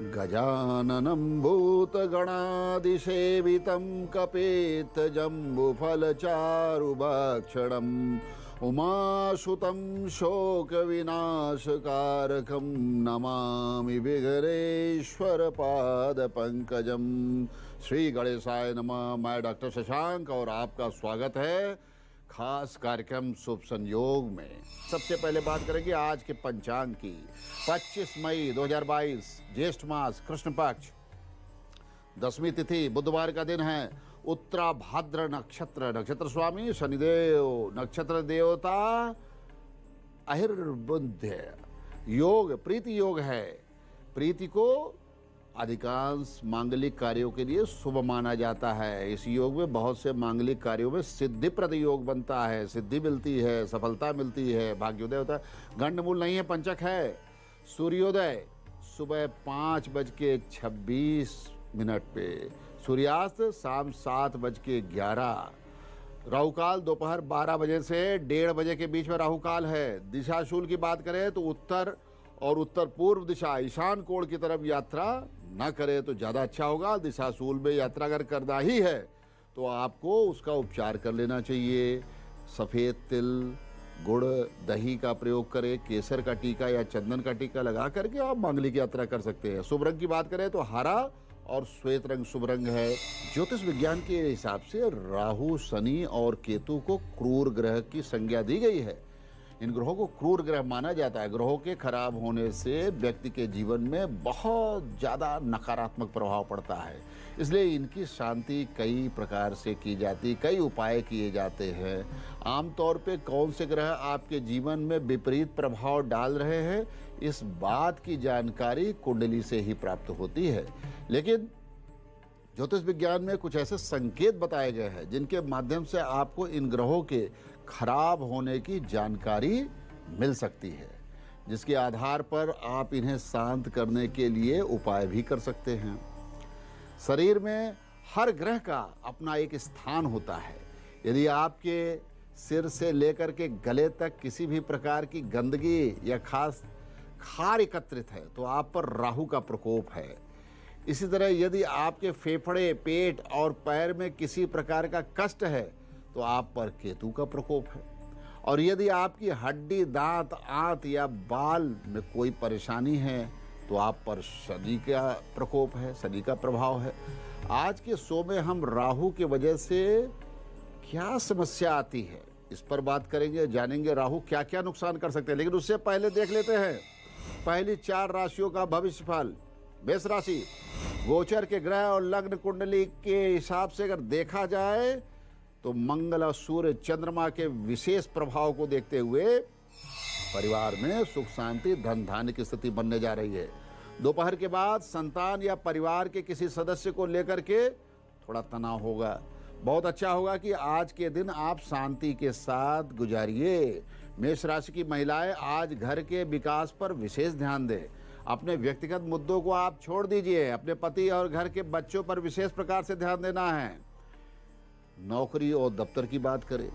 गजाननं भूतगणादिसेवितं कपेतजम्बुफलचारुभक्षणम् उमासुतं शोकविनाशकारकं नमामि विघ्नेश्वरपादपङ्कजं। श्री गणेशाय नमः। मैं डॉक्टर शशांक और आपका स्वागत है खास कार्यक्रम शुभ संयोग में। सबसे पहले बात करेंगे आज के पंचांग की। 25 मई 2022 ज्येष्ठ मास कृष्ण पक्ष 10वीं तिथि बुधवार का दिन है। उत्तराभाद्र नक्षत्र, नक्षत्र स्वामी शनिदेव, नक्षत्र देवता अहिर्बुद्ध, योग प्रीति योग है। प्रीति को अधिकांश मांगलिक कार्यों के लिए शुभ माना जाता है। इस योग में बहुत से मांगलिक कार्यों में सिद्धिप्रद योग बनता है, सिद्धि मिलती है, सफलता मिलती है, भाग्योदय होता है। गंडमूल नहीं है, पंचक है। सूर्योदय सुबह 5:26 पे, सूर्यास्त शाम 7:11। राहुकाल दोपहर 12 बजे से 1:30 बजे के बीच में राहुकाल है। दिशाशूल की बात करें तो उत्तर और उत्तर पूर्व दिशा ईशान कोण की तरफ यात्रा न करें तो ज़्यादा अच्छा होगा। दिशाशूल में यात्रा अगर करना ही है तो आपको उसका उपचार कर लेना चाहिए। सफ़ेद तिल, गुड़, दही का प्रयोग करें। केसर का टीका या चंदन का टीका लगा करके आप मांगलिक यात्रा कर सकते हैं। शुभ रंग की बात करें तो हरा और श्वेत रंग शुभ रंग है। ज्योतिष विज्ञान के हिसाब से राहु, शनि और केतु को क्रूर ग्रह की संज्ञा दी गई है। इन ग्रहों को क्रूर ग्रह माना जाता है। ग्रहों के खराब होने से व्यक्ति के जीवन में बहुत ज़्यादा नकारात्मक प्रभाव पड़ता है। इसलिए इनकी शांति कई प्रकार से की जाती, कई उपाय किए जाते हैं। आमतौर पे कौन से ग्रह आपके जीवन में विपरीत प्रभाव डाल रहे हैं, इस बात की जानकारी कुंडली से ही प्राप्त होती है। लेकिन ज्योतिष विज्ञान में कुछ ऐसे संकेत बताए गए हैं जिनके माध्यम से आपको इन ग्रहों के खराब होने की जानकारी मिल सकती है, जिसके आधार पर आप इन्हें शांत करने के लिए उपाय भी कर सकते हैं। शरीर में हर ग्रह का अपना एक स्थान होता है। यदि आपके सिर से लेकर के गले तक किसी भी प्रकार की गंदगी या खास खार एकत्रित है तो आप पर राहु का प्रकोप है। इसी तरह यदि आपके फेफड़े, पेट और पैर में किसी प्रकार का कष्ट है तो आप पर केतु का प्रकोप है। और यदि आपकी हड्डी, दांत, आंत या बाल में कोई परेशानी है तो आप पर शनि का प्रकोप है, शनि का प्रभाव है। आज के शो में हम राहु की वजह से क्या समस्या आती है इस पर बात करेंगे, जानेंगे राहु क्या क्या नुकसान कर सकते हैं। लेकिन उससे पहले देख लेते हैं पहली 4 राशियों का भविष्यफल। मेष राशि, गोचर के ग्रह और लग्न कुंडली के हिसाब से अगर देखा जाए तो मंगल और सूर्य, चंद्रमा के विशेष प्रभाव को देखते हुए परिवार में सुख शांति, धन धान्य की स्थिति बनने जा रही है। दोपहर के बाद संतान या परिवार के किसी सदस्य को लेकर के थोड़ा तनाव होगा। बहुत अच्छा होगा कि आज के दिन आप शांति के साथ गुजारिए। मेष राशि की महिलाएं आज घर के विकास पर विशेष ध्यान दें। अपने व्यक्तिगत मुद्दों को आप छोड़ दीजिए। अपने पति और घर के बच्चों पर विशेष प्रकार से ध्यान देना है। नौकरी और दफ्तर की बात करें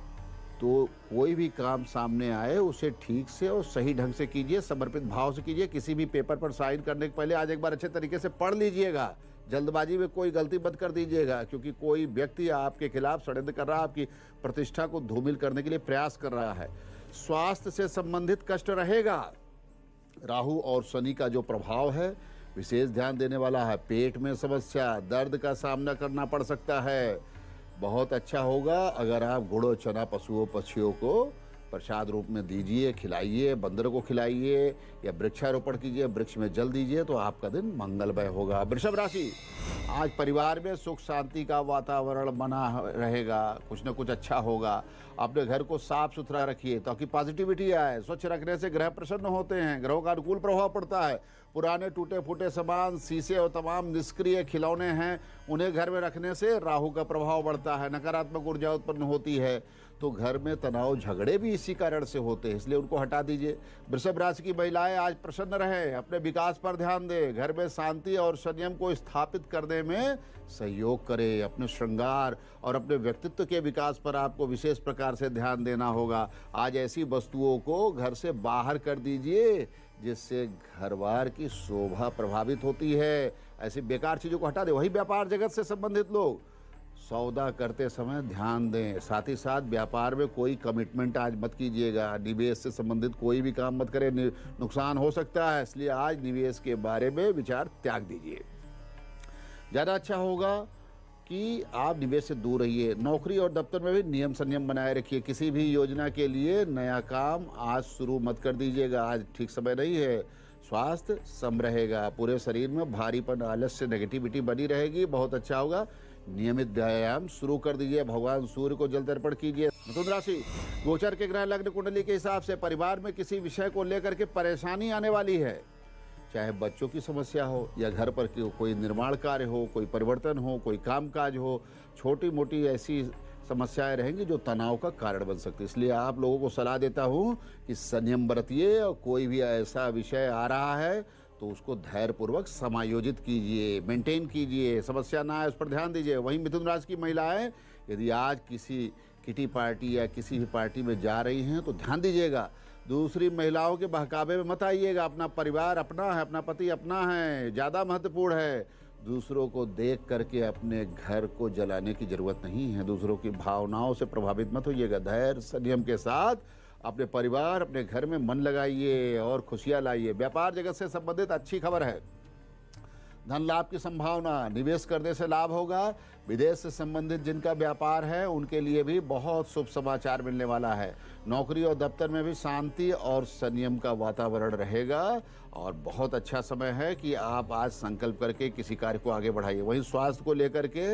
तो कोई भी काम सामने आए उसे ठीक से और सही ढंग से कीजिए, समर्पित भाव से कीजिए। किसी भी पेपर पर साइन करने के पहले आज एक बार अच्छे तरीके से पढ़ लीजिएगा। जल्दबाजी में कोई गलती मत कर दीजिएगा, क्योंकि कोई व्यक्ति आपके खिलाफ षड्यंत्र कर रहा है, आपकी प्रतिष्ठा को धूमिल करने के लिए प्रयास कर रहा है। स्वास्थ्य से संबंधित कष्ट रहेगा। राहु और शनि का जो प्रभाव है विशेष ध्यान देने वाला है। पेट में समस्या, दर्द का सामना करना पड़ सकता है। बहुत अच्छा होगा अगर आप गुड़ और चना पशुओं पक्षियों को प्रसाद रूप में दीजिए, खिलाइए, बंदर को खिलाइए या वृक्षारोपण कीजिए, वृक्ष में जल दीजिए तो आपका दिन मंगलमय होगा। वृषभ राशि, आज परिवार में सुख शांति का वातावरण बना रहेगा। कुछ न कुछ अच्छा होगा। अपने घर को साफ सुथरा रखिए ताकि पॉजिटिविटी आए। स्वच्छ रखने से ग्रह प्रसन्न होते हैं, ग्रहों का अनुकूल प्रभाव पड़ता है। पुराने टूटे फूटे सामान, शीशे और तमाम निष्क्रिय खिलौने हैं, उन्हें घर में रखने से राहु का प्रभाव बढ़ता है, नकारात्मक ऊर्जा उत्पन्न होती है। तो घर में तनाव, झगड़े भी इसी कारण से होते हैं, इसलिए उनको हटा दीजिए। वृषभ राशि की महिलाएं आज प्रसन्न रहें, अपने विकास पर ध्यान दें, घर में शांति और संयम को स्थापित करने में सहयोग करें। अपने श्रृंगार और अपने व्यक्तित्व के विकास पर आपको विशेष प्रकार से ध्यान देना होगा। आज ऐसी वस्तुओं को घर से बाहर कर दीजिए जिससे घरवार की शोभा प्रभावित होती है। ऐसी बेकार चीज़ों को हटा दें। वही व्यापार जगत से संबंधित लोग सौदा करते समय ध्यान दें। साथ ही साथ व्यापार में कोई कमिटमेंट आज मत कीजिएगा। निवेश से संबंधित कोई भी काम मत करें, नुकसान हो सकता है, इसलिए आज निवेश के बारे में विचार त्याग दीजिए। ज़्यादा अच्छा होगा कि आप निवेश से दूर रहिए। नौकरी और दफ्तर में भी नियम संयम बनाए रखिए। किसी भी योजना के लिए नया काम आज शुरू मत कर दीजिएगा, आज ठीक समय नहीं है। स्वास्थ्य सम रहेगा, पूरे शरीर में भारीपन, आलस्य, नेगेटिविटी बनी रहेगी। बहुत अच्छा होगा, नियमित व्यायाम शुरू कर दीजिए। भगवान सूर्य को जल तर्पण कीजिए। मिथुन राशि, गोचर के ग्रह लग्न कुंडली के हिसाब से परिवार में किसी विषय को लेकर के परेशानी आने वाली है। चाहे बच्चों की समस्या हो या घर पर कोई निर्माण कार्य हो, कोई परिवर्तन हो, कोई कामकाज हो, छोटी मोटी ऐसी समस्याएं रहेंगी जो तनाव का कारण बन सकती है। इसलिए आप लोगों को सलाह देता हूं कि संयम बरतिए और कोई भी ऐसा विषय आ रहा है तो उसको धैर्यपूर्वक समायोजित कीजिए, मेंटेन कीजिए, समस्या ना आए उस पर ध्यान दीजिए। वहीं मिथुन राशि की महिलाएं यदि आज किसी किटी पार्टी या किसी भी पार्टी में जा रही हैं तो ध्यान दीजिएगा, दूसरी महिलाओं के बहकावे में मत आइएगा। अपना परिवार अपना है, अपना पति अपना है, ज़्यादा महत्वपूर्ण है। दूसरों को देख करके अपने घर को जलाने की जरूरत नहीं है। दूसरों की भावनाओं से प्रभावित मत होइएगा। धैर्य संयम के साथ अपने परिवार, अपने घर में मन लगाइए और खुशियाँ लाइए। व्यापार जगत से संबंधित अच्छी खबर है, धन लाभ की संभावना, निवेश करने से लाभ होगा। विदेश से संबंधित जिनका व्यापार है उनके लिए भी बहुत शुभ समाचार मिलने वाला है। नौकरी और दफ्तर में भी शांति और संयम का वातावरण रहेगा और बहुत अच्छा समय है कि आप आज संकल्प करके किसी कार्य को आगे बढ़ाइए। वहीं स्वास्थ्य को लेकर के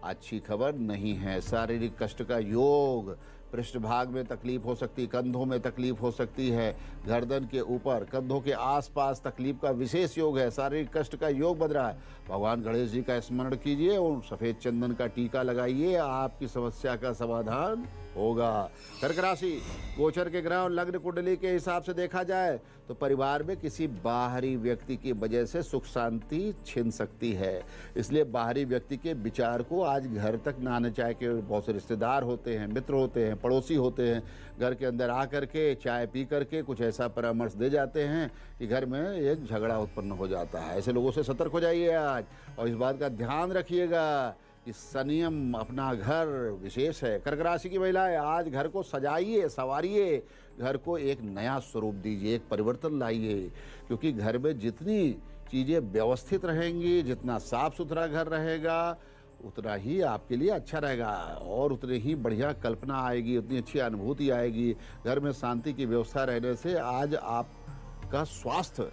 अच्छी खबर नहीं है। शारीरिक कष्ट का योग, पृष्ठभाग में तकलीफ हो सकती है, कंधों में तकलीफ हो सकती है, गर्दन के ऊपर, कंधों के आसपास तकलीफ का विशेष योग है। शारीरिक कष्ट का योग बन रहा है। भगवान गणेश जी का स्मरण कीजिए और सफ़ेद चंदन का टीका लगाइए, आपकी समस्या का समाधान होगा। कर्क राशि, गोचर के ग्रह और लग्न कुंडली के हिसाब से देखा जाए तो परिवार में किसी बाहरी व्यक्ति की वजह से सुख शांति छिन सकती है। इसलिए बाहरी व्यक्ति के विचार को आज घर तक ना आने, चाहे कि बहुत से रिश्तेदार होते हैं, मित्र होते हैं, पड़ोसी होते हैं, घर के अंदर आ करके चाय पी करके कुछ ऐसा परामर्श दे जाते हैं कि घर में एक झगड़ा उत्पन्न हो जाता है। ऐसे लोगों से सतर्क हो जाइए आज और इस बात का ध्यान रखिएगा कि संयम अपना घर विशेष है। कर्क राशि की महिलाएं आज घर को सजाइए, संवारिए, घर को एक नया स्वरूप दीजिए, एक परिवर्तन लाइए, क्योंकि घर में जितनी चीज़ें व्यवस्थित रहेंगी, जितना साफ सुथरा घर रहेगा उतना ही आपके लिए अच्छा रहेगा और उतनी ही बढ़िया कल्पना आएगी, उतनी अच्छी अनुभूति आएगी। घर में शांति की व्यवस्था रहने से आज आपका स्वास्थ्य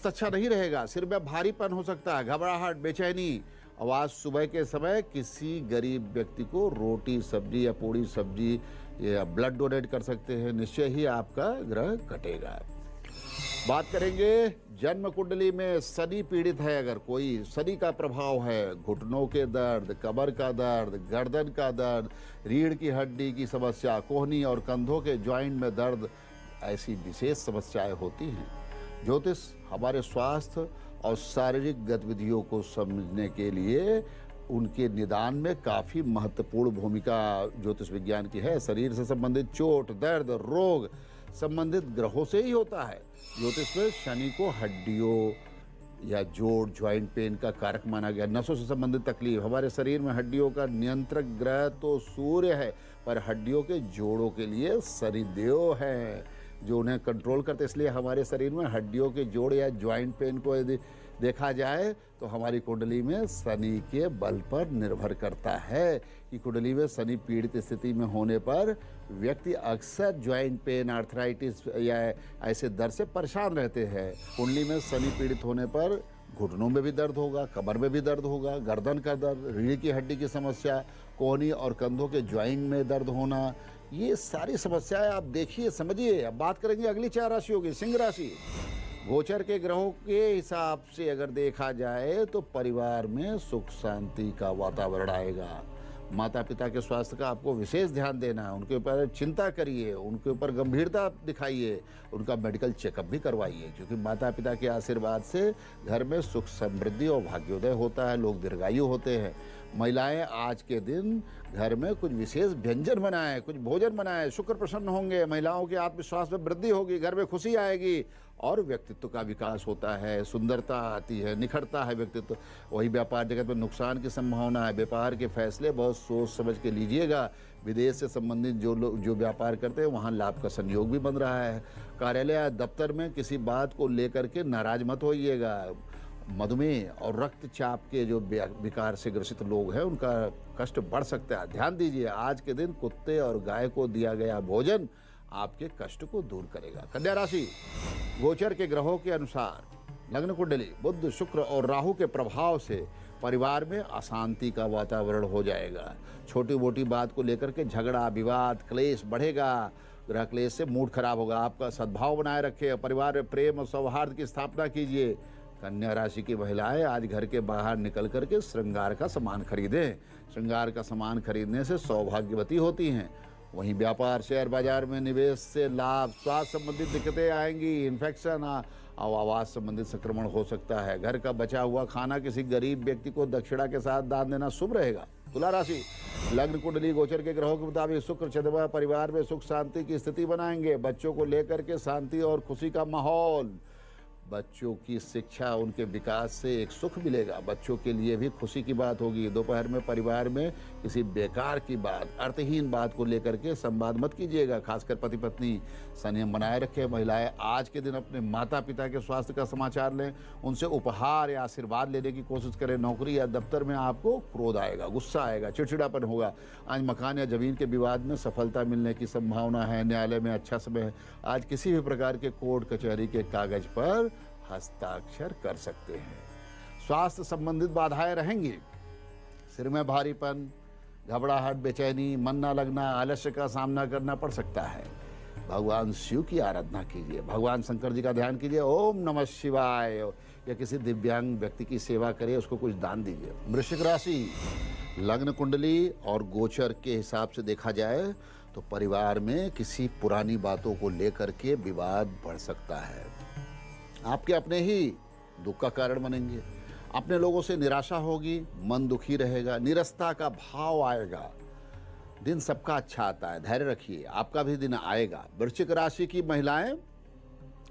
अच्छा नहीं रहेगा। सिर में भारीपन हो सकता है, घबराहट, बेचैनी। और आज सुबह के समय किसी गरीब व्यक्ति को रोटी सब्जी या पूड़ी सब्जी या ब्लड डोनेट कर सकते हैं, निश्चय ही आपका ग्रह घटेगा। बात करेंगे जन्म कुंडली में शनि पीड़ित है, अगर कोई शनि का प्रभाव है, घुटनों के दर्द, कमर का दर्द, गर्दन का दर्द, रीढ़ की हड्डी की समस्या, कोहनी और कंधों के जॉइंट में दर्द, ऐसी विशेष समस्याएं होती हैं। ज्योतिष हमारे स्वास्थ्य और शारीरिक गतिविधियों को समझने के लिए उनके निदान में काफ़ी महत्वपूर्ण भूमिका ज्योतिष विज्ञान की है। शरीर से संबंधित चोट, दर्द, रोग संबंधित ग्रहों से ही होता है। ज्योतिष में शनि को हड्डियों या जोड़, ज्वाइंट पेन का कारक माना गया। नसों से संबंधित तकलीफ, हमारे शरीर में हड्डियों का नियंत्रक ग्रह तो सूर्य है, पर हड्डियों के जोड़ों के लिए शनिदेव है जो उन्हें कंट्रोल करते। इसलिए हमारे शरीर में हड्डियों के जोड़ या ज्वाइंट पेन को यदि देखा जाए तो हमारी कुंडली में शनि के बल पर निर्भर करता है कि कुंडली में शनि पीड़ित स्थिति में होने पर व्यक्ति अक्सर ज्वाइंट पेन, आर्थराइटिस या ऐसे दर्द से परेशान रहते हैं। कुंडली में शनि पीड़ित होने पर घुटनों में भी दर्द होगा, कमर में भी दर्द होगा, गर्दन का दर्द, रीढ़ की हड्डी की समस्या, कोहनी और कंधों के ज्वाइंट में दर्द होना, ये सारी समस्याएं आप देखिए, समझिए। अब बात करेंगे अगली 4 राशि होगी। सिंह राशि, गोचर के ग्रहों के हिसाब से अगर देखा जाए तो परिवार में सुख शांति का वातावरण आएगा। माता पिता के स्वास्थ्य का आपको विशेष ध्यान देना है, उनके ऊपर चिंता करिए, उनके ऊपर गंभीरता दिखाइए, उनका मेडिकल चेकअप भी करवाइए, क्योंकि माता पिता के आशीर्वाद से घर में सुख समृद्धि और भाग्योदय होता है, लोग दीर्घायु होते हैं। महिलाएं आज के दिन घर में कुछ विशेष व्यंजन बनाएं, कुछ भोजन बनाएं, शुक्र प्रसन्न होंगे, महिलाओं के आत्मविश्वास में वृद्धि होगी, घर में खुशी आएगी और व्यक्तित्व का विकास होता है, सुंदरता आती है, निखरता है व्यक्तित्व। वही व्यापार जगत में नुकसान की संभावना है। व्यापार के फैसले बहुत सोच समझ के लीजिएगा। विदेश से संबंधित जो लोग जो व्यापार करते हैं वहाँ लाभ का संयोग भी बन रहा है। कार्यालय या दफ्तर में किसी बात को लेकर के नाराज मत होइएगा। मधुमेह और रक्तचाप के जो विकार से ग्रसित लोग हैं उनका कष्ट बढ़ सकता है। ध्यान दीजिए, आज के दिन कुत्ते और गाय को दिया गया भोजन आपके कष्ट को दूर करेगा। कन्या राशि, गोचर के ग्रहों के अनुसार लग्न कुंडली बुध, शुक्र और राहु के प्रभाव से परिवार में अशांति का वातावरण हो जाएगा। छोटी मोटी बात को लेकर के झगड़ा, विवाद, क्लेश बढ़ेगा। ग्रह क्लेश से मूड खराब होगा। आपका सद्भाव बनाए रखें। परिवार में प्रेम और सौहार्द की स्थापना कीजिए। कन्या राशि की महिलाएं आज घर के बाहर निकल करके श्रृंगार का सामान खरीदें। श्रृंगार का सामान खरीदने से सौभाग्यवती होती हैं। वहीं व्यापार, शेयर बाजार में निवेश से लाभ, स्वास्थ्य संबंधित दिक्कतें आएंगी। इन्फेक्शन और आवास संबंधित संक्रमण हो सकता है। घर का बचा हुआ खाना किसी गरीब व्यक्ति को दक्षिणा के साथ दान देना शुभ रहेगा। तुला राशि, लग्न कुंडली गोचर के ग्रहों के मुताबिक शुक्र, चंद्रमा परिवार में सुख शांति की स्थिति बनाएंगे। बच्चों को लेकर के शांति और खुशी का माहौल। बच्चों की शिक्षा, उनके विकास से एक सुख मिलेगा। बच्चों के लिए भी खुशी की बात होगी। दोपहर में परिवार में किसी बेकार की बात, अर्थहीन बात को लेकर के संवाद मत कीजिएगा। खासकर पति पत्नी संयम बनाए रखें। महिलाएं आज के दिन अपने माता पिता के स्वास्थ्य का समाचार लें। उनसे उपहार या आशीर्वाद लेने की कोशिश करें। नौकरी या दफ्तर में आपको क्रोध आएगा, गुस्सा आएगा, चिड़चिड़ापन होगा। आज मकान या जमीन के विवाद में सफलता मिलने की संभावना है। न्यायालय में अच्छा समय है। आज किसी भी प्रकार के कोर्ट कचहरी के कागज पर हस्ताक्षर कर सकते हैं। स्वास्थ्य संबंधित बाधाएं रहेंगी। सिर में भारीपन, घबराहट, बेचैनी, मन न लगना, आलस्य का सामना करना पड़ सकता है। भगवान शिव की आराधना कीजिए। भगवान शंकर जी का ध्यान कीजिए। ओम नमः शिवाय। या किसी दिव्यांग व्यक्ति की सेवा करिए, उसको कुछ दान दीजिए। वृश्चिक राशि, लग्न कुंडली और गोचर के हिसाब से देखा जाए तो परिवार में किसी पुरानी बातों को लेकर के विवाद बढ़ सकता है। आपके अपने ही दुख का कारण बनेंगे। अपने लोगों से निराशा होगी, मन दुखी रहेगा, निरस्ता का भाव आएगा। दिन सबका अच्छा आता है, धैर्य रखिए, आपका भी दिन आएगा। वृश्चिक राशि की महिलाएं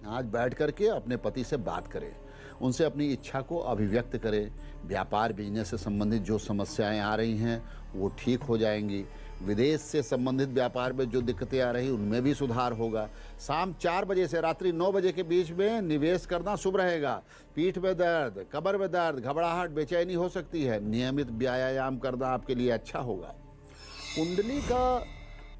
आज बैठ करके अपने पति से बात करें, उनसे अपनी इच्छा को अभिव्यक्त करें। व्यापार, बिजनेस से संबंधित जो समस्याएं आ रही हैं वो ठीक हो जाएंगी। विदेश से संबंधित व्यापार में जो दिक्कतें आ रही उनमें भी सुधार होगा। शाम 4 बजे से रात्रि 9 बजे के बीच में निवेश करना शुभ रहेगा। पीठ में दर्द, कमर में दर्द, घबराहट, बेचैनी हो सकती है। नियमित व्यायाम करना आपके लिए अच्छा होगा। कुंडली का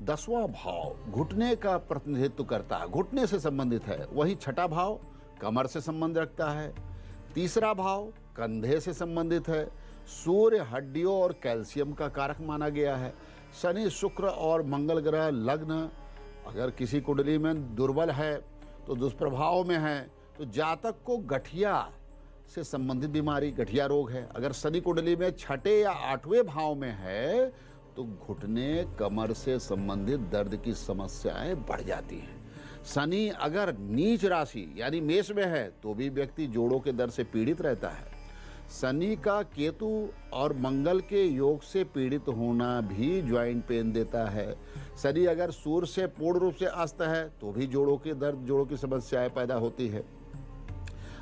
10वां भाव घुटने का प्रतिनिधित्व करता है, घुटने से संबंधित है। वहीं 6ठा भाव कमर से संबंध रखता है। 3रा भाव कंधे से संबंधित है। सूर्य हड्डियों और कैल्शियम का कारक माना गया है। शनि, शुक्र और मंगल ग्रह लग्न अगर किसी कुंडली में दुर्बल है तो दुष्प्रभाव में है तो जातक को गठिया से संबंधित बीमारी, गठिया रोग है। अगर शनि कुंडली में 6ठे या 8वें भाव में है तो घुटने, कमर से संबंधित दर्द की समस्याएं बढ़ जाती हैं। शनि अगर नीच राशि यानी मेष में है तो भी व्यक्ति जोड़ों के दर्द से पीड़ित रहता है। शनि का केतु और मंगल के योग से पीड़ित होना भी ज्वाइंट पेन देता है। शनि अगर सूर्य से पूर्ण रूप से अस्त है तो भी जोड़ों के दर्द, जोड़ों की समस्याएं पैदा होती है।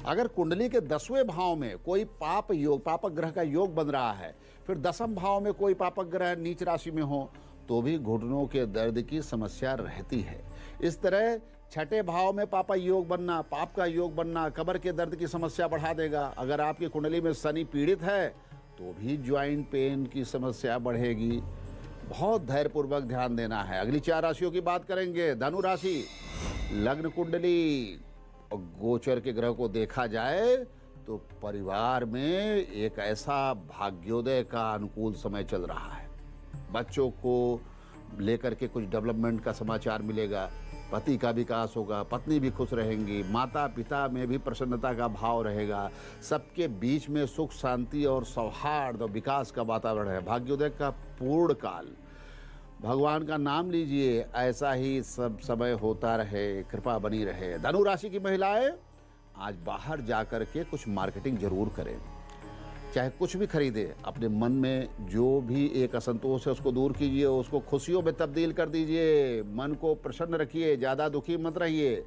अगर कुंडली के 10वें भाव में कोई पापक ग्रह का योग बन रहा है, फिर 10म भाव में कोई पापक ग्रह नीच राशि में हो तो भी घुटनों के दर्द की समस्या रहती है। इस तरह 6ठे भाव में पाप का योग बनना कमर के दर्द की समस्या बढ़ा देगा। अगर आपकी कुंडली में शनि पीड़ित है तो भी ज्वाइंट पेन की समस्या बढ़ेगी। बहुत धैर्यपूर्वक ध्यान देना है। अगली 4 राशियों की बात करेंगे। धनु राशि, लग्न कुंडली और गोचर के ग्रह को देखा जाए तो परिवार में एक ऐसा भाग्योदय का अनुकूल समय चल रहा है। बच्चों को लेकर के कुछ डेवलपमेंट का समाचार मिलेगा। पति का विकास होगा, पत्नी भी खुश रहेंगी, माता पिता में भी प्रसन्नता का भाव रहेगा। सबके बीच में सुख, शांति और सौहार्द और विकास का वातावरण है। भाग्योदय का पूर्ण काल। भगवान का नाम लीजिए, ऐसा ही सब समय होता रहे, कृपा बनी रहे। धनु राशि की महिलाएं आज बाहर जाकर के कुछ मार्केटिंग जरूर करें। चाहे कुछ भी खरीदे, अपने मन में जो भी एक असंतोष है उसको दूर कीजिए, उसको खुशियों में तब्दील कर दीजिए। मन को प्रसन्न रखिए, ज़्यादा दुखी मत रहिए।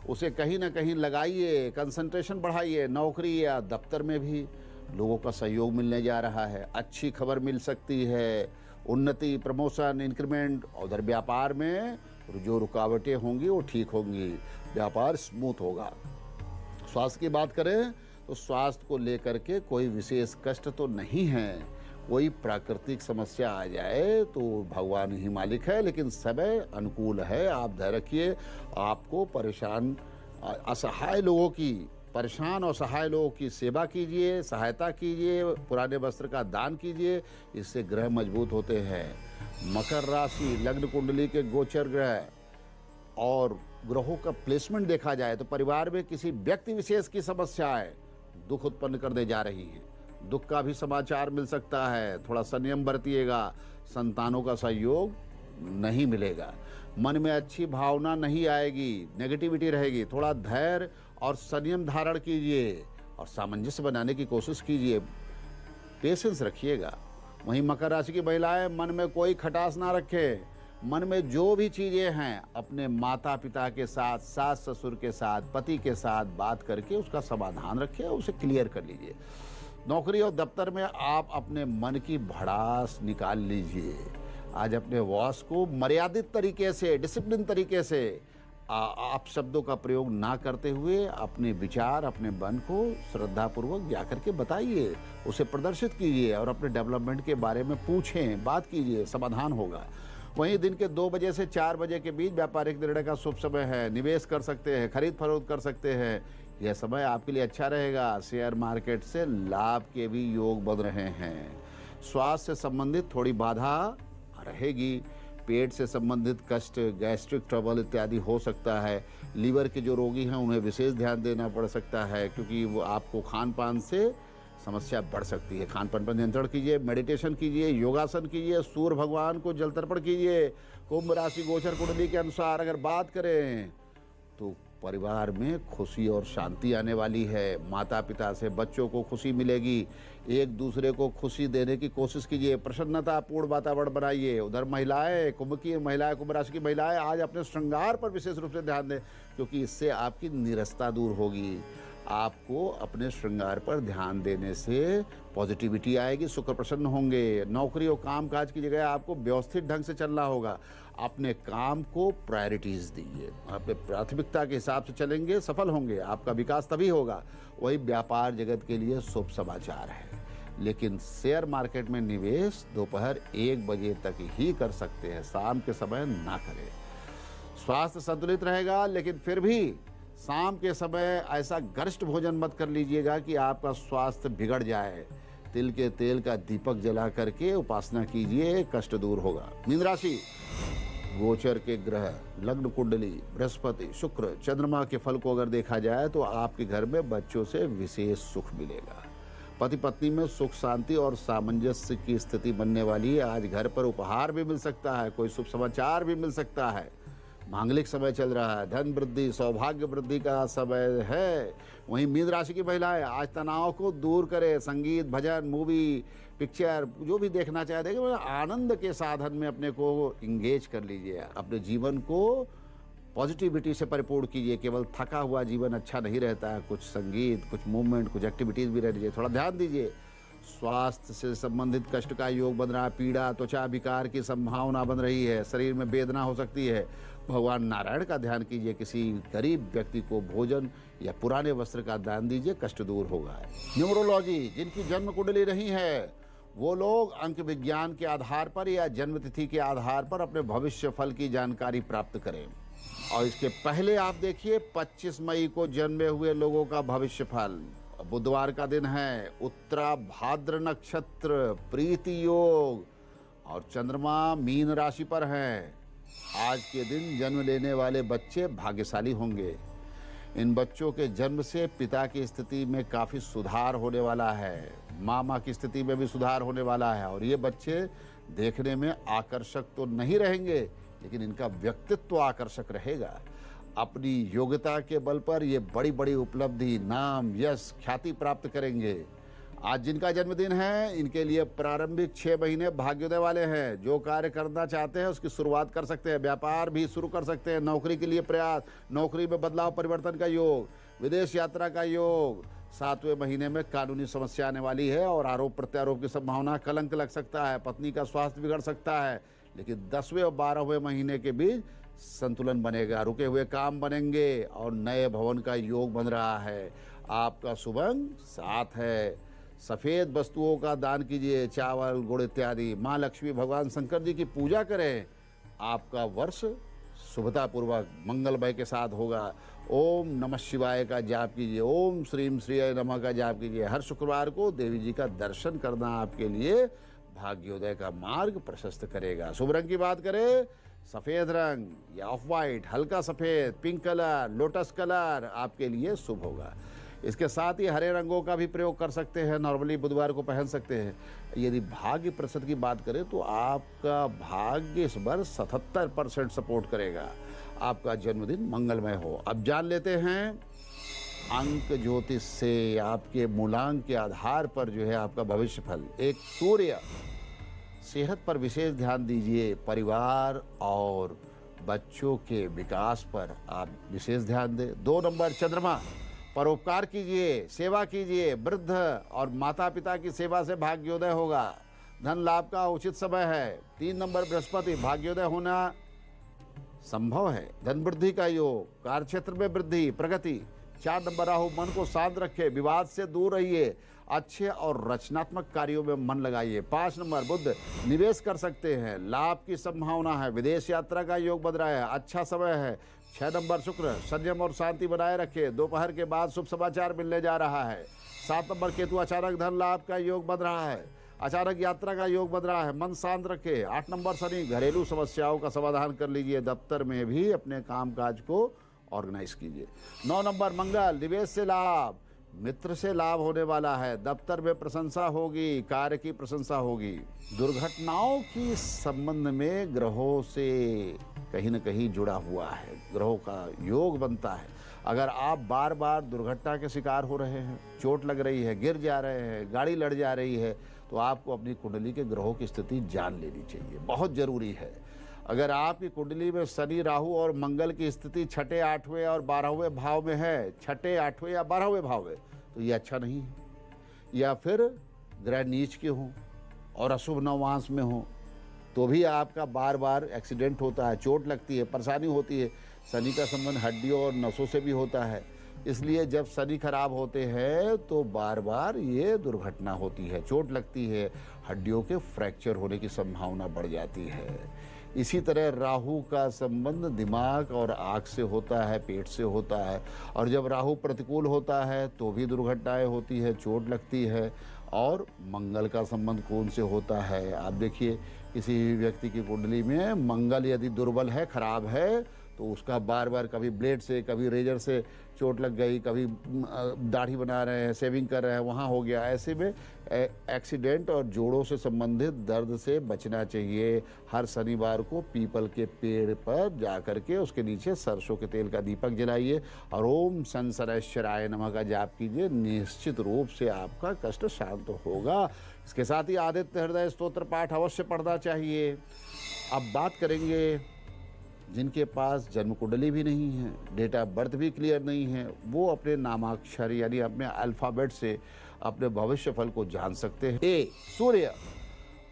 उसे कहीं ना कहीं लगाइए, कंसंट्रेशन बढ़ाइए। नौकरी या दफ्तर में भी लोगों का सहयोग मिलने जा रहा है, अच्छी खबर मिल सकती है, उन्नति, प्रमोशन, इंक्रीमेंट। उधर व्यापार में जो रुकावटें होंगी वो ठीक होंगी, व्यापार स्मूथ होगा। स्वास्थ्य की बात करें तो स्वास्थ्य को लेकर के कोई विशेष कष्ट तो नहीं है। कोई प्राकृतिक समस्या आ जाए तो भगवान ही मालिक है, लेकिन समय अनुकूल है। आप धैर्य रखिए। आपको असहाय लोगों की परेशान और सहाय लोगों की सेवा कीजिए, सहायता कीजिए, पुराने वस्त्र का दान कीजिए, इससे ग्रह मजबूत होते हैं। मकर राशि, लग्न कुंडली के गोचर ग्रह और ग्रहों का प्लेसमेंट देखा जाए तो परिवार में किसी व्यक्ति विशेष की समस्याएं दुख उत्पन्न करने जा रही हैं। दुख का भी समाचार मिल सकता है, थोड़ा संयम बरतिएगा। संतानों का सहयोग नहीं मिलेगा, मन में अच्छी भावना नहीं आएगी, नेगेटिविटी रहेगी। थोड़ा धैर्य और संयम धारण कीजिए और सामंजस्य बनाने की कोशिश कीजिए, पेशेंस रखिएगा। वहीं मकर राशि की महिलाएं मन में कोई खटास ना रखें। मन में जो भी चीज़ें हैं अपने माता पिता के साथ, सास ससुर के साथ, पति के साथ बात करके उसका समाधान रखें और उसे क्लियर कर लीजिए। नौकरी और दफ्तर में आप अपने मन की भड़ास निकाल लीजिए। आज अपने वॉस को मर्यादित तरीके से, डिसिप्लिन तरीके से आप शब्दों का प्रयोग ना करते हुए अपने विचार, अपने मन को श्रद्धापूर्वक जाकर के बताइए, उसे प्रदर्शित कीजिए और अपने डेवलपमेंट के बारे में पूछें, बात कीजिए, समाधान होगा। वहीं दिन के 2 बजे से 4 बजे के बीच व्यापारिक निर्णय का शुभ समय है। निवेश कर सकते हैं, खरीद फरोख्त कर सकते हैं। यह समय आपके लिए अच्छा रहेगा। शेयर मार्केट से लाभ के भी योग बन रहे हैं। स्वास्थ्य से संबंधित थोड़ी बाधा रहेगी। पेट से संबंधित कष्ट, गैस्ट्रिक ट्रबल इत्यादि हो सकता है। लीवर के जो रोगी हैं उन्हें विशेष ध्यान देना पड़ सकता है, क्योंकि वो आपको खान पान से समस्या बढ़ सकती है। खान पान पर नियंत्रण कीजिए, मेडिटेशन कीजिए, योगासन कीजिए, सूर्य भगवान को जल तर्पण कीजिए। कुंभ राशि गोचर कुंडली के अनुसार अगर बात करें तो परिवार में खुशी और शांति आने वाली है। माता पिता से बच्चों को खुशी मिलेगी। एक दूसरे को खुशी देने की कोशिश कीजिए, प्रसन्नतापूर्ण वातावरण बनाइए। उधर महिलाएं, कुंभ राशि की महिलाएं आज अपने श्रृंगार पर विशेष रूप से ध्यान दें, क्योंकि इससे आपकी नीरसता दूर होगी। आपको अपने श्रृंगार पर ध्यान देने से पॉजिटिविटी आएगी, शुक्र प्रसन्न होंगे। नौकरी और काम काज की जगह आपको व्यवस्थित ढंग से चलना होगा। अपने काम को प्रायोरिटीज दीजिए, अपने प्राथमिकता के हिसाब से चलेंगे, सफल होंगे। आपका विकास तभी होगा। वही व्यापार जगत के लिए शुभ समाचार है, लेकिन शेयर मार्केट में निवेश दोपहर 1 बजे तक ही कर सकते हैं, शाम के समय ना करें। स्वास्थ्य संतुलित रहेगा, लेकिन फिर भी शाम के समय ऐसा गरिष्ठ भोजन मत कर लीजिएगा कि आपका स्वास्थ्य बिगड़ जाए। तिल के तेल का दीपक जला करके उपासना कीजिए, कष्ट दूर होगा। मीन राशि, गोचर के ग्रह, लग्न कुंडली, बृहस्पति, शुक्र, चंद्रमा के फल को अगर देखा जाए तो आपके घर में बच्चों से विशेष सुख मिलेगा। पति पत्नी में सुख शांति और सामंजस्य की स्थिति बनने वाली है। आज घर पर उपहार भी मिल सकता है, कोई शुभ समाचार भी मिल सकता है। मांगलिक समय चल रहा है, धन वृद्धि, सौभाग्य वृद्धि का समय है। वहीं मीन राशि की महिलाएं आज तनाव को दूर करें। संगीत, भजन, मूवी, पिक्चर जो भी देखना चाहे देखिए, आनंद के साधन में अपने को इंगेज कर लीजिए। अपने जीवन को पॉजिटिविटी से परिपूर्ण कीजिए। केवल थका हुआ जीवन अच्छा नहीं रहता है। कुछ संगीत, कुछ मूवमेंट, कुछ एक्टिविटीज़ भी रह लीजिए, थोड़ा ध्यान दीजिए। स्वास्थ्य से संबंधित कष्ट का योग बन रहा है। पीड़ा, त्वचा विकार की संभावना बन रही है। शरीर में वेदना हो सकती है। भगवान नारायण का ध्यान कीजिए। किसी गरीब व्यक्ति को भोजन या पुराने वस्त्र का दान दीजिए, कष्ट दूर होगा। न्यूमरोलॉजी, जिनकी जन्म कुंडली नहीं है वो लोग अंक विज्ञान के आधार पर या जन्मतिथि के आधार पर अपने भविष्य फल की जानकारी प्राप्त करें। और इसके पहले आप देखिए 25 मई को जन्मे हुए लोगों का भविष्य फल। बुधवार का दिन है, उत्तरा भाद्र नक्षत्र, प्रीति योग और चंद्रमा मीन राशि पर है। आज के दिन जन्म लेने वाले बच्चे भाग्यशाली होंगे। इन बच्चों के जन्म से पिता की स्थिति में काफ़ी सुधार होने वाला है। मामा की स्थिति में भी सुधार होने वाला है। और ये बच्चे देखने में आकर्षक तो नहीं रहेंगे, लेकिन इनका व्यक्तित्व आकर्षक रहेगा। अपनी योग्यता के बल पर ये बड़ी बड़ी उपलब्धि, नाम, यश, ख्याति प्राप्त करेंगे। आज जिनका जन्मदिन है इनके लिए प्रारंभिक 6 महीने भाग्योदय वाले हैं। जो कार्य करना चाहते हैं उसकी शुरुआत कर सकते हैं, व्यापार भी शुरू कर सकते हैं, नौकरी के लिए प्रयास, नौकरी में बदलाव परिवर्तन का योग, विदेश यात्रा का योग। 7वें महीने में कानूनी समस्या आने वाली है और आरोप प्रत्यारोप की संभावना, कलंक लग सकता है, पत्नी का स्वास्थ्य बिगड़ सकता है। लेकिन 10वें और 12वें महीने के बीच संतुलन बनेगा, रुके हुए काम बनेंगे और नए भवन का योग बन रहा है। आपका शुभ अंक 7 है। सफ़ेद वस्तुओं का दान कीजिए, चावल, गुड़ इत्यादि। माँ लक्ष्मी, भगवान शंकर जी की पूजा करें। आपका वर्ष शुभतापूर्वक मंगलमय के साथ होगा। ओम नमः शिवाय का जाप कीजिए, ओम श्रीम श्रीय नमः का जाप कीजिए। हर शुक्रवार को देवी जी का दर्शन करना आपके लिए भाग्योदय का मार्ग प्रशस्त करेगा। शुभ रंग की बात करें, सफ़ेद रंग या ऑफ वाइट, हल्का सफ़ेद, पिंक कलर, लोटस कलर आपके लिए शुभ होगा। इसके साथ ही हरे रंगों का भी प्रयोग कर सकते हैं, नॉर्मली बुधवार को पहन सकते हैं। यदि भाग्य प्रतिशत की बात करें तो आपका भाग्य इस बार 77% सपोर्ट करेगा। आपका जन्मदिन मंगलमय हो। अब जान लेते हैं अंक ज्योतिष से आपके मूलांक के आधार पर जो है आपका भविष्य फल। एक, सूर्य, सेहत पर विशेष ध्यान दीजिए, परिवार और बच्चों के विकास पर आप विशेष ध्यान दें। 2 नंबर, चंद्रमा, परोपकार कीजिए, सेवा कीजिए, वृद्ध और माता पिता की सेवा से भाग्योदय होगा। धन लाभ का उचित समय है। 3 नंबर, बृहस्पति, भाग्योदय होना संभव है। धन वृद्धि का योग, कार्य क्षेत्र में वृद्धि, प्रगति। 4 नंबर, राहु, मन को शांत रखे, विवाद से दूर रहिए, अच्छे और रचनात्मक कार्यों में मन लगाइए। 5 नंबर, बुध, निवेश कर सकते हैं, लाभ की संभावना है, विदेश यात्रा का योग बन रहा है, अच्छा समय है। 6 नंबर, शुक्र, संयम और शांति बनाए रखे, दोपहर के बाद शुभ समाचार मिलने जा रहा है। 7 नंबर, केतु, अचानक धन लाभ का योग बन रहा है, अचानक यात्रा का योग बन रहा है, मन शांत रखे। 8 नंबर, शनि, घरेलू समस्याओं का समाधान कर लीजिए, दफ्तर में भी अपने कामकाज को ऑर्गेनाइज कीजिए। 9 नंबर, मंगल, निवेश से लाभ, मित्र से लाभ होने वाला है, दफ्तर में प्रशंसा होगी, कार्य की प्रशंसा होगी। दुर्घटनाओं की संबंध में ग्रहों से कहीं न कहीं जुड़ा हुआ है, ग्रहों का योग बनता है। अगर आप बार बार दुर्घटना के शिकार हो रहे हैं, चोट लग रही है, गिर जा रहे हैं, गाड़ी लड़ जा रही है, तो आपको अपनी कुंडली के ग्रहों की स्थिति जान लेनी चाहिए, बहुत ज़रूरी है। अगर आपकी कुंडली में शनि, राहु और मंगल की स्थिति 6, 8वें और 12वें भाव में है, 6, 8वें या 12वें भाव में, तो ये अच्छा नहीं है। या फिर ग्रह नीच के हों और अशुभ नवांश में हों, तो भी आपका बार बार एक्सीडेंट होता है, चोट लगती है, परेशानी होती है। शनि का संबंध हड्डियों और नसों से भी होता है, इसलिए जब शनि खराब होते हैं तो बार बार ये दुर्घटना होती है, चोट लगती है, हड्डियों के फ्रैक्चर होने की संभावना बढ़ जाती है। इसी तरह राहु का संबंध दिमाग और आँख से होता है, पेट से होता है, और जब राहु प्रतिकूल होता है तो भी दुर्घटनाएं होती है, चोट लगती है। और मंगल का संबंध कौन से होता है, आप देखिए किसी व्यक्ति की कुंडली में मंगल यदि दुर्बल है, खराब है, तो उसका बार बार कभी ब्लेड से, कभी रेजर से चोट लग गई, कभी दाढ़ी बना रहे हैं, शेविंग कर रहे हैं, वहाँ हो गया। ऐसे में एक्सीडेंट और जोड़ों से संबंधित दर्द से बचना चाहिए। हर शनिवार को पीपल के पेड़ पर जा कर के उसके नीचे सरसों के तेल का दीपक जलाइए और ओम संसरेश्वराय नमः का जाप कीजिए, निश्चित रूप से आपका कष्ट शांत होगा। इसके साथ ही आदित्य हृदय स्तोत्र पाठ अवश्य पढ़ना चाहिए। अब बात करेंगे जिनके पास जन्म कुंडली भी नहीं है, डेट ऑफ बर्थ भी क्लियर नहीं है, वो अपने नामाक्षर यानी अपने अल्फ़ाबेट से अपने भविष्य फल को जान सकते हैं। ए, सूर्य,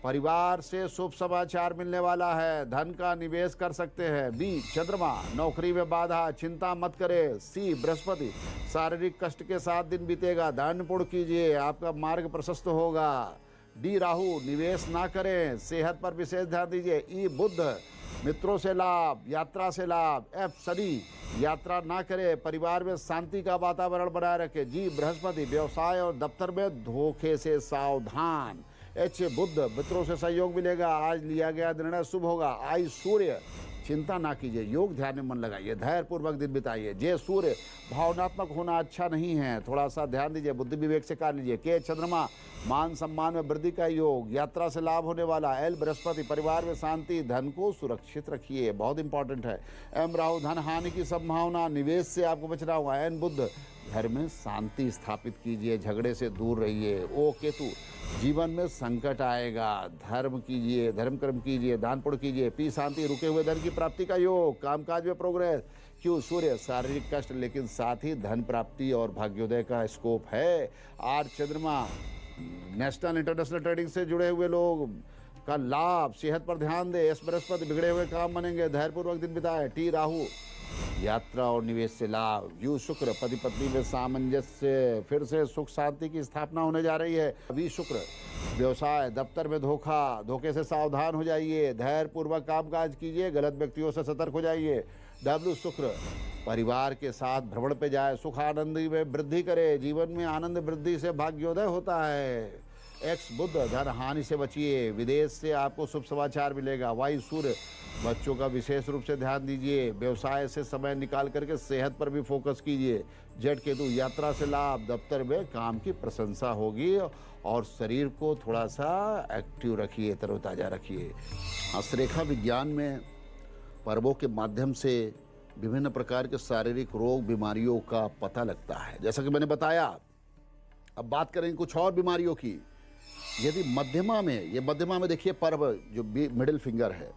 परिवार से शुभ समाचार मिलने वाला है, धन का निवेश कर सकते हैं। बी, चंद्रमा, नौकरी में बाधा, चिंता मत करें। सी, बृहस्पति, शारीरिक कष्ट के साथ दिन बीतेगा, दान पुण्य कीजिए, आपका मार्ग प्रशस्त होगा। डी, राहु, निवेश ना करें, सेहत पर विशेष ध्यान दीजिए। ई, बुध, मित्रों से लाभ, यात्रा से लाभ। एफ, शनि, यात्रा ना करे, परिवार में शांति का वातावरण बनाए रखे। जी, बृहस्पति, व्यवसाय और दफ्तर में धोखे से सावधान। एच, बुध, मित्रों से सहयोग मिलेगा, आज लिया गया निर्णय शुभ होगा। आई, सूर्य, चिंता ना कीजिए, योग ध्यान में मन लगाइए, धैर्यपूर्वक दिन बिताइए। जे, सूर्य, भावनात्मक होना अच्छा नहीं है, थोड़ा सा ध्यान दीजिए, बुद्धि विवेक से कार्य लीजिए। के, चंद्रमा, मान सम्मान में वृद्धि का योग, यात्रा से लाभ होने वाला। एल बृहस्पति, परिवार में शांति, धन को सुरक्षित रखिए, बहुत इंपॉर्टेंट है। एम राहु, धन हानि की संभावना, निवेश से आपको बचना होगा। एन बुध, घर में शांति स्थापित कीजिए, झगड़े से दूर रहिए। ओ केतु, जीवन में संकट आएगा, धर्म कीजिए, धर्म कर्म कीजिए, दान पुण्य कीजिए। पी शांति, रुके हुए धन की प्राप्ति का योग, कामकाज में प्रोग्रेस। क्यों सूर्य, शारीरिक कष्ट लेकिन साथ ही धन प्राप्ति और भाग्योदय का स्कोप है। आर चंद्रमा, नेशनल इंटरनेशनल ट्रेडिंग से जुड़े हुए लोग का लाभ। सेहत पर ध्यान दे। एस बृहस्पति, बिगड़े हुए काम बनेंगे, धैर्यपूर्वक दिन बिताए। टी राहु, यात्रा और निवेश से लाभ। यू शुक्र, पति पत्नी में सामंजस्य, फिर से सुख शांति की स्थापना होने जा रही है। वी शुक्र, व्यवसाय, दफ्तर में धोखे से सावधान हो जाइए, धैर्यपूर्वक कामकाज कीजिए, गलत व्यक्तियों से सतर्क हो जाइए। डब्ल्यू शुक्र, परिवार के साथ भ्रमण पे जाए, सुख आनंद में वृद्धि करे, जीवन में आनंद वृद्धि से भाग्योदय होता है। एक्स बुध, धन हानि से बचिए, विदेश से आपको शुभ समाचार मिलेगा। वाई सूर्य, बच्चों का विशेष रूप से ध्यान दीजिए, व्यवसाय से समय निकाल करके सेहत पर भी फोकस कीजिए। जेड केतु, यात्रा से लाभ, दफ्तर में काम की प्रशंसा होगी और शरीर को थोड़ा सा एक्टिव रखिए, तरोताजा रखिए। हस्तरेखा विज्ञान में पर्वों के माध्यम से विभिन्न प्रकार के शारीरिक रोग बीमारियों का पता लगता है, जैसा कि मैंने बताया। अब बात करेंगे कुछ और बीमारियों की। यदि मध्यमा में देखिए पर्व, जो मिडिल फिंगर है,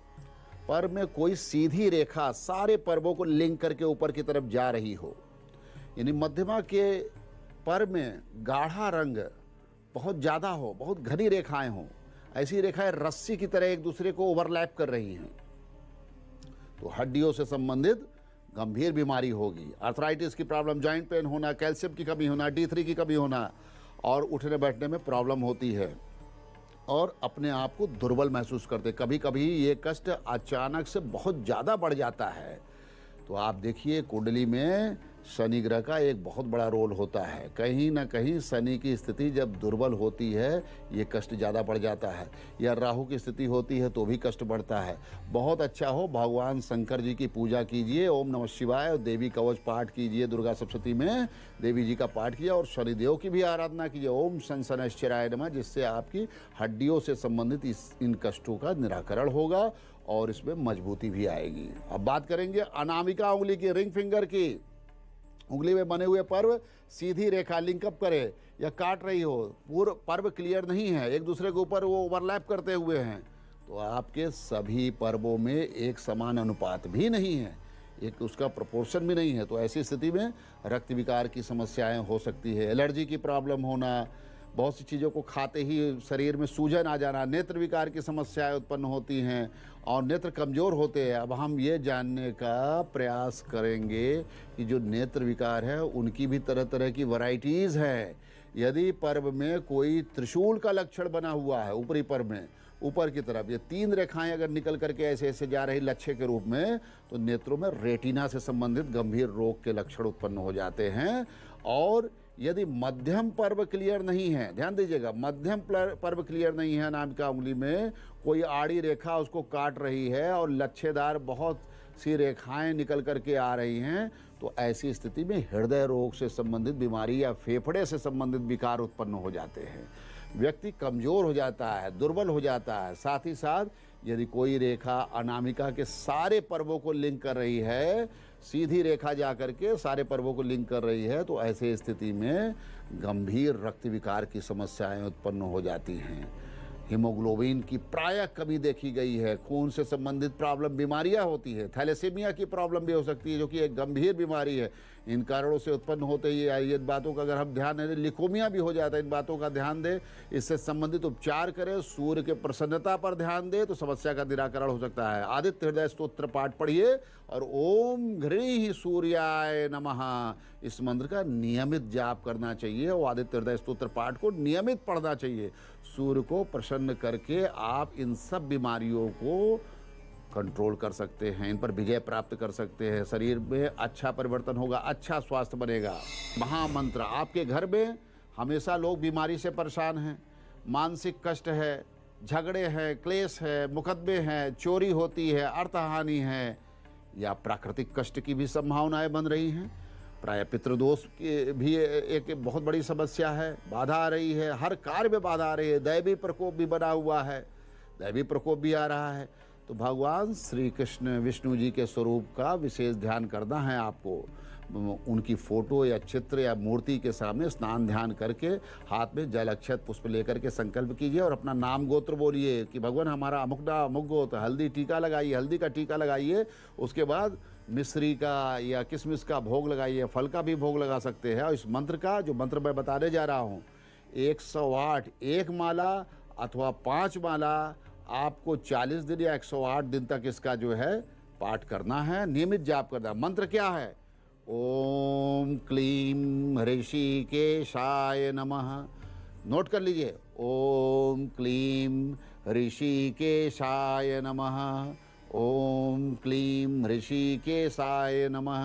पर्व में कोई सीधी रेखा सारे पर्वों को लिंक करके ऊपर की तरफ जा रही हो, यानी मध्यमा के पर्व में गाढ़ा रंग बहुत ज़्यादा हो, बहुत घनी रेखाएं हों, ऐसी रेखाएं रस्सी की तरह एक दूसरे को ओवरलैप कर रही हैं, तो हड्डियों से संबंधित गंभीर बीमारी होगी। आर्थराइटिस की प्रॉब्लम, जॉइंट पेन होना, कैल्शियम की कमी होना, D3 की कमी होना और उठने बैठने में प्रॉब्लम होती है और अपने आप को दुर्बल महसूस करते। कभी कभी ये कष्ट अचानक से बहुत ज़्यादा बढ़ जाता है। तो आप देखिए, कुंडली में शनि ग्रह का एक बहुत बड़ा रोल होता है। कहीं ना कहीं शनि की स्थिति जब दुर्बल होती है, ये कष्ट ज़्यादा बढ़ जाता है, या राहु की स्थिति होती है तो भी कष्ट बढ़ता है। बहुत अच्छा हो, भगवान शंकर जी की पूजा कीजिए, ओम नमः शिवाय, और देवी कवच पाठ कीजिए, दुर्गा सप्तशती में देवी जी का पाठ कीजिए और शनिदेव की भी आराधना कीजिए, ओम शनशनैश्चराय नमः, जिससे आपकी हड्डियों से संबंधित इन कष्टों का निराकरण होगा और इसमें मजबूती भी आएगी। अब बात करेंगे अनामिका उंगली की, रिंग फिंगर की। उंगली में बने हुए पर्व सीधी रेखा लिंकअप करे या काट रही हो, पूरा पर्व क्लियर नहीं है, एक दूसरे के ऊपर वो ओवरलैप करते हुए हैं, तो आपके सभी पर्वों में एक समान अनुपात भी नहीं है, एक उसका प्रोपोर्शन भी नहीं है। तो ऐसी स्थिति में रक्त विकार की समस्याएं हो सकती है, एलर्जी की प्रॉब्लम होना, बहुत सी चीज़ों को खाते ही शरीर में सूजन आ जाना, नेत्र विकार की समस्याएं उत्पन्न होती हैं और नेत्र कमज़ोर होते हैं। अब हम ये जानने का प्रयास करेंगे कि जो नेत्र विकार है उनकी भी तरह तरह की वैरायटीज़ हैं। यदि पर्व में कोई त्रिशूल का लक्षण बना हुआ है ऊपरी पर्व में, ऊपर की तरफ ये 3 रेखाएं अगर निकल करके ऐसे ऐसे जा रही लच्छे के रूप में, तो नेत्रों में रेटिना से संबंधित गंभीर रोग के लक्षण उत्पन्न हो जाते हैं। और यदि मध्यम पर्व क्लियर नहीं है, ध्यान दीजिएगा, मध्यम पर्व क्लियर नहीं है, अनामिका उंगली में कोई आड़ी रेखा उसको काट रही है और लच्छेदार बहुत सी रेखाएं निकल करके आ रही हैं, तो ऐसी स्थिति में हृदय रोग से संबंधित बीमारी या फेफड़े से संबंधित विकार उत्पन्न हो जाते हैं। व्यक्ति कमज़ोर हो जाता है, दुर्बल हो जाता है। साथ ही साथ यदि कोई रेखा अनामिका के सारे पर्वों को लिंक कर रही है, सीधी रेखा जा करके सारे पर्वों को लिंक कर रही है, तो ऐसे स्थिति में गंभीर रक्त विकार की समस्याएं उत्पन्न हो जाती हैं। हीमोग्लोबिन की प्रायः कमी देखी गई है, खून से संबंधित प्रॉब्लम बीमारियां होती है, थैलेसीमिया की प्रॉब्लम भी हो सकती है जो कि एक गंभीर बीमारी है। इन कारणों से उत्पन्न होते ही ये बातों का अगर हम ध्यान दें, लिकोमिया भी हो जाता है, इन बातों का ध्यान दें, इससे संबंधित उपचार करें, सूर्य के प्रसन्नता पर ध्यान दें तो समस्या का निराकरण हो सकता है। आदित्य हृदय स्तोत्र पाठ पढ़िए और ओम घ्रीः सूर्याय नमः इस मंत्र का नियमित जाप करना चाहिए और आदित्य हृदय स्तोत्र पाठ को नियमित पढ़ना चाहिए। सूर्य को प्रसन्न करके आप इन सब बीमारियों को कंट्रोल कर सकते हैं, इन पर विजय प्राप्त कर सकते हैं, शरीर में अच्छा परिवर्तन होगा, अच्छा स्वास्थ्य बनेगा। महामंत्र, आपके घर में हमेशा लोग बीमारी से परेशान हैं, मानसिक कष्ट है, झगड़े हैं, क्लेश है, मुकदमे हैं, चोरी होती है, अर्थहानि है या प्राकृतिक कष्ट की भी संभावनाएं बन रही हैं, प्राय पितृदोष की भी एक बहुत बड़ी समस्या है, बाधा आ रही है, हर कार्य में बाधा आ रही है, दैवी प्रकोप भी बना हुआ है, दैवी प्रकोप भी आ रहा है। तो भगवान श्री कृष्ण विष्णु जी के स्वरूप का विशेष ध्यान करना है आपको। उनकी फोटो या चित्र या मूर्ति के सामने स्नान ध्यान करके हाथ में जल अक्षत पुष्प लेकर के संकल्प कीजिए और अपना नाम गोत्र बोलिए कि भगवान हमारा अमुक ना अमुक गोत्र, हल्दी टीका लगाइए, हल्दी का टीका लगाइए। उसके बाद मिश्री का या किशमिश का भोग लगाइए, फल का भी भोग लगा सकते हैं। और इस मंत्र का जो मंत्र मैं बताने जा रहा हूँ 108 एक माला अथवा 5 माला आपको 40 दिन या 108 दिन तक इसका जो है पाठ करना है, नियमित जाप करना है। मंत्र क्या है? ओम क्लीम ऋषिकेशाय नमः। नोट कर लीजिए, ओम क्लीम ऋषिकेशाय नमः, ओम क्लीम ऋषिकेशाय नमः।